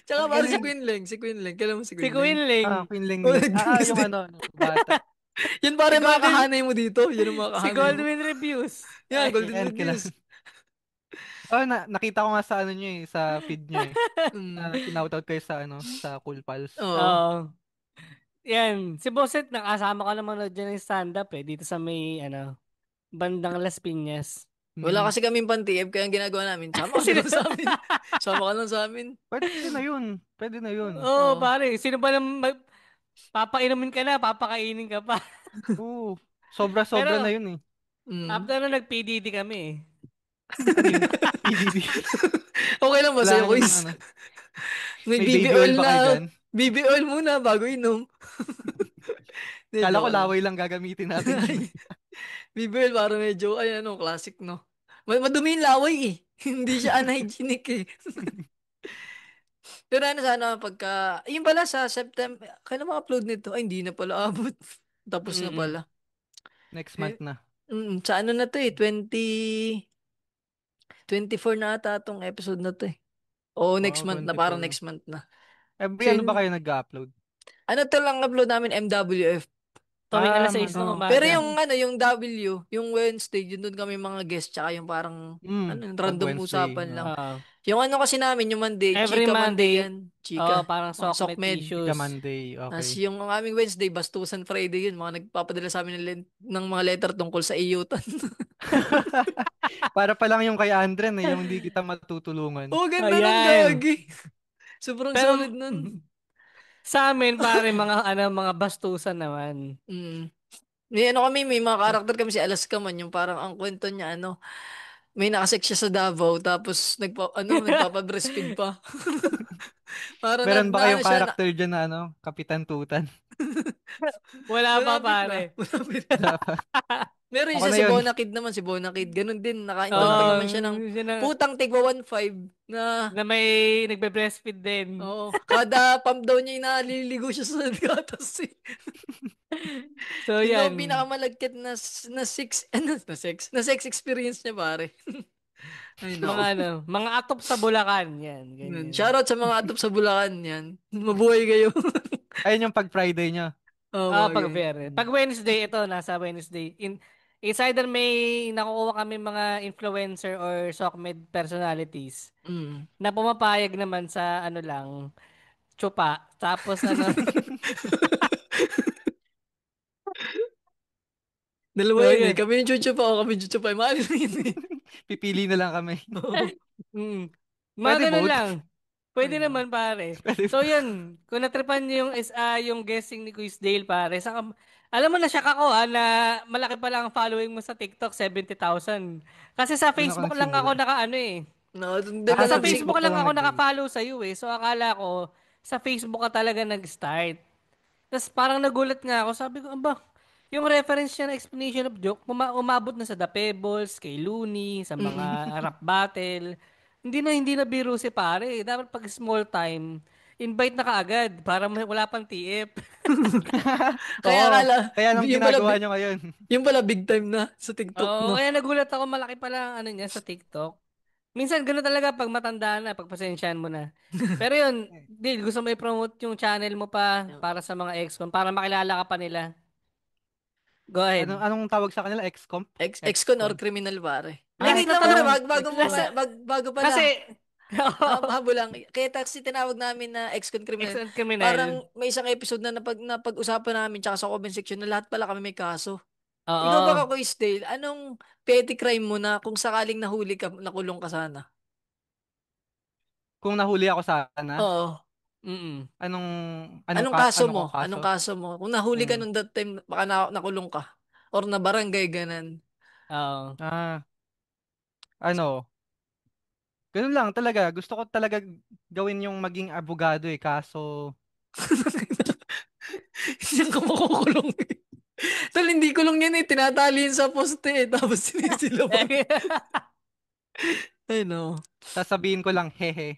Tsaka Ang para si galing. Queen Leng. Si Queen Leng. Kailan mo si Si Queen Leng? Quinling. Queen Ling Oh, Ling. nag-guest Yung din. bata. Yan Si pare mga Golden, kahanay mo dito. Yan ang mga si kahanay mo. Goldwyn Reviews. Yan, Ay. Golden Yan, Reviews. Oh, nakita ko nga sa nyo sa feed nyo eh. Mm. Sinoutout kayo sa Cool Pals. Oo. Oo. Yan. Si Boss Seth, nakasama ka naman na dyan ng stand-up eh. Dito sa may, bandang Las Piñas. Wala Mm. kasi kaming pan-TF kaya ang ginagawa namin, sama ka na Sino? lang sa amin. Sama ka lang sa amin. Pwede na yun. Pwede na yun. Oo, Oo. pare. Sino ba nang papainumin ka na, papakainin ka pa. Oo. Sobra-sobra na Pero, yun eh. Mm. after na nag-PDD kami eh. Ano yung PDD? Okay lang ba Wala sa'yo, nga yung quiz? May may BB baby oil oil ba kayo na. dyan? BB oil muna bago inom. Hindi, Kala ko joke lang. laway lang gagamitin natin dyan. BB oil para medyo, ay ano, classic, no? Madumi yung laway eh. Hindi siya unhygienic eh. Pero ano sana pagka, yun pala sa September, kailan ma-upload nito? Ay, hindi na pala abot. Tapos na Mm-mm. pala. Next Eh, month na. sa ano na to eh, 24 na ata tong episode na to eh. Oo, next Wow, month na, parang 24. next month na. Every So ano ba yun, kayo nag-upload? ano to lang upload namin MWF. Tuwing alas 6 ng Pero umaga. yung ano, yung W, yung Wednesday, yun doon kami mga guest, tsaka yung parang, ano, Pag random Wednesday. usapan lang. Oo. Yung ano kasi namin, yung Monday, Every Chika Monday Monday, yan. Chika. parang Mga Sokmed Sokmed. Ika issues. Monday. As Okay. yung aming Wednesday, Bastusan Friday yun. Mga nagpapadala sa amin ng mga letter tungkol sa iyutan. Para pa lang yung kay Andren yung hindi kita matutulungan. Oh, ganda nun, Ayan. gagi. Sobrang solid Pero, nun. sa amin, pare, mga bastusan naman. Mm. May mga karakter kami si Alaska man, yung parang ang kwento niya, may nakasex siya sa Davao, tapos nagpapa-breastfeed pa. Parang Meron ba ano kayong siya, character dyan Kapitan Tutan? Wala pa, malapit na. pare. Malapit. Wala pa. Meron Ako isa na si yun. Bonakid naman, si Bonakid. Ganun din, naka-encounter Oo, naman siya ng siya na, putang tigwa 1.5 na, na may nagbe-breastfeed din. oo, kada pump daw niya, naliligo siya sa gatas eh. So, Yun daw yan. ang pinakamalagkit na sex experience niya, pare. Ay, Mga nako. mga atop sa Bulacan. Yan, ganyan. Shoutout sa mga atop sa Bulacan yan. Mabuhay kayo. Ayun yung pag Friday nyo. Oh, mga Pag ganyan. Fair. Pag Wednesday, ito, nasa Wednesday. It's either may nakukuha kami mga influencer or SOCMED personalities Mm. na pumapayag naman sa ano lang, chupa. Tapos Dalawa So, yun eh. yun. Kami yung chuchupa o kami yung chuchupa. Mahal na yun eh. Pipili na lang kami. Mm. Mga Pwede ganun both. lang. Pwede Ay, no. naman, pare. Pwede So, yun. Kung natripan niyo yung guessing ni Quiz Dale, pare. Alam mo na siya ako, na malaki pa lang ang following mo sa TikTok, 70,000. Kasi sa Doon ako Facebook lang ako nagsimula. eh. No, hindi mo Sa Sa nagsing... Facebook Facebook ka lang lang ako nag-base. naka-follow sa iyo eh. So, akala ko, sa Facebook ka talaga nag-start. Tapos parang nagulat nga ako. Sabi ko, aba, yung reference niya na explanation of joke, umabot na sa The Pebbles, kay Looney, sa mga Mm. rap battle. Hindi na biro si pare. Dapat pag small time, invite na kaagad para wala pang TF. Kaya Oo. akala, Kaya anong yung pala, ginagawa nyo ngayon? yung pala big time na sa TikTok, Oo, no? kaya nagulat ako malaki pala ang ano niya sa TikTok. Minsan gano'n talaga pag matanda na, pagpasensyahan mo na. Pero yun, Dil, gusto mo i-promote yung channel mo pa para sa mga ex-con, para makilala ka pa nila. Go ahead. Anong tawag sa kanila? Ex-comp? Ex-con or Ex-con. criminal pare. Last Wait lang natanong, pala, Ex-con. bago mo Ex-con. pa, bago kasi, pala. Habo lang. Kaya taxi tinawag namin na ex-con criminal. ex-con criminal. Parang may isang episode na napag-usapan namin tsaka sa comment section na lahat pala kami may kaso. Ikaw ba Oo. ka, Kuya Dale? Anong petty crime mo na kung sakaling nahuli ka, nakulong ka sana? Kung nahuli ako sana, Oo. Mm. anong Anong kaso ano mo? kong kaso? Anong kaso mo? Kung nahuli ka Hmm. nung that time, baka nakulong ka. Or na barangay, ganan. Oo. Ah, ano, ganun lang talaga. Gusto ko talaga gawin yung maging abogado eh. Kaso, Diyan ka makukulong eh. Tol, hindi kulong yan eh. Tinatali yun sa poste eh. Tapos sinisilaban. Ay no. sasabihin ko lang, hehe.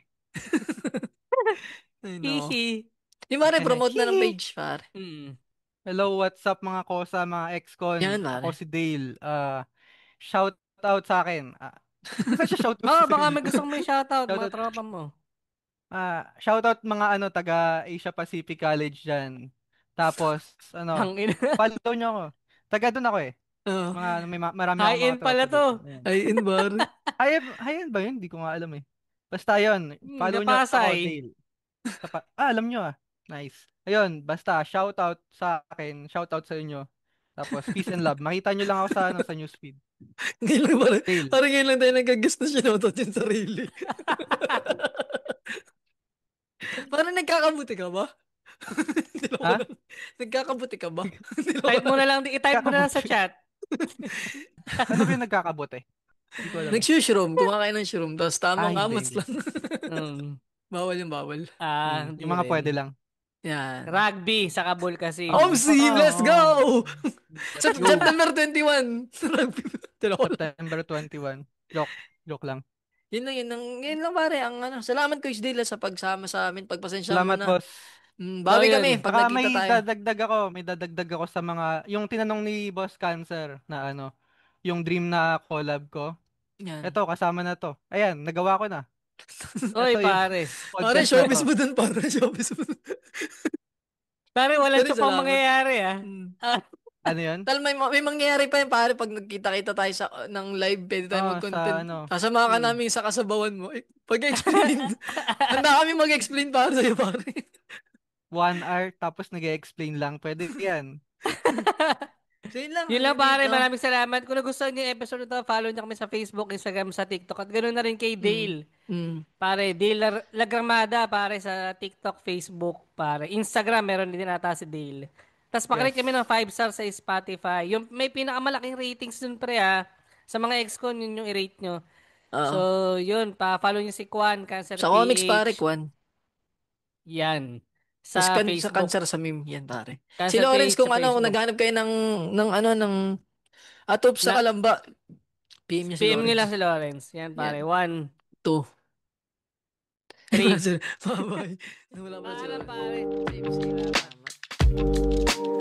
Ay no. Hihi. Yung pare, promote na ng Hihi. page, pare. Mm. Hello, what's up mga kosa, mga ex-con? Yan, Ako pare. si Dale. Shout out sa akin. Di ba siya shout out Oo, sa baka sarili may ko? gusto mong shoutout, Shout mga out, tropa mo. shout out mga taga Asia Pacific College diyan. Tapos, Tangin. follow nyo ako. Taga doon ako eh. Ah, Mga, marami akong mga High-end pala tropa to. doon. Ayan. ay, in pare. Hayan ba yun? Hindi ko nga alam eh. Basta yun, follow nyo ako, Napasay. Dale. Alam nyo ah. Nice. Ayun, basta shoutout sa akin, shoutout sa inyo. Tapos peace and love. Makita nyo lang ako sa newsfeed. Ngayon lang, pare. Dale. Parang ngayon lang tayo nag-guess na siya nautot yung sarili. Parang nagkakabuti ka ba? Hindi lang ako Ha? lang. Nagkakabuti ka ba? Hindi lang ako Type mo lang. na lang, i-type mo na lang sa Kakabuti. chat. Ano ba yung nagkakabote? Hindi ko alam. Nag-shroom. Kumakain ng shroom. Tapos tamang Hindi, amats hindi. lang. Mm. Bawal yung bawal. Hindi Yung mga pwede rin. lang. Yan. Rugby sa Kabul kasi. Omsi, let's go! Let's go. September 21. September 21. Joke lang. Yun lang pare. Salamat ko Isdila sa pagsama sa amin. Pagpasensya mo Salamat, na. boss. Bawi So, kami yun. pag Saka nagkita tayo. may dadagdag ako sa mga, yung tinanong ni Boss Cancer na yung dream na collab ko. Yan. Ito, kasama na to. Ayan, nagawa ko na. Oy, Ito yung pare. Pare, podcast na showbiz to. mo dun, pare. Showbiz mo dun. Pare, walang Sorry, tsupang salamat. mangyayari ah. Ano yun? Tal, may mangyayari pa yun, pare, pag nagkita-kita tayo ng live, pwede tayo mag-content. Sa Kasama ka namin sa kasabawan mo. Pag-explain. Handa kami mag-explain para sa'yo, pare. 1 hour, tapos nag-explain lang. Pwede yan. So, yun lang. Yun lang pare, maraming salamat. Kung nagustuhan niyo yung episode nito, follow niyo kami sa Facebook, Instagram, sa TikTok. At ganoon na rin kay Dale. Pare, Dale Lagramada, pare, sa TikTok, Facebook, pare. Instagram, meron din ata si Dale. Tapos pakirate kami ng 5 stars sa Spotify. Yung may pinakamalaking ratings dun pre sa mga ex-con, yun yung i-rate nyo. So, yun, pa-follow nyo si Kwan, Cancer Sa comics, pare, PH. Kwan. Yan. Sa Sa sa Facebook. cancer sa meme, yan, pare. Si Cancer Lawrence, PH kung sa kung Facebook. naghanap kayo ng atop sa Kalamba, PM niya si PM nila Lawrence. si Lawrence. Yan, pare. 1, 2. 3. Bye-bye. Wala pa si Paalam, Lawrence. pare. Same. Salamat.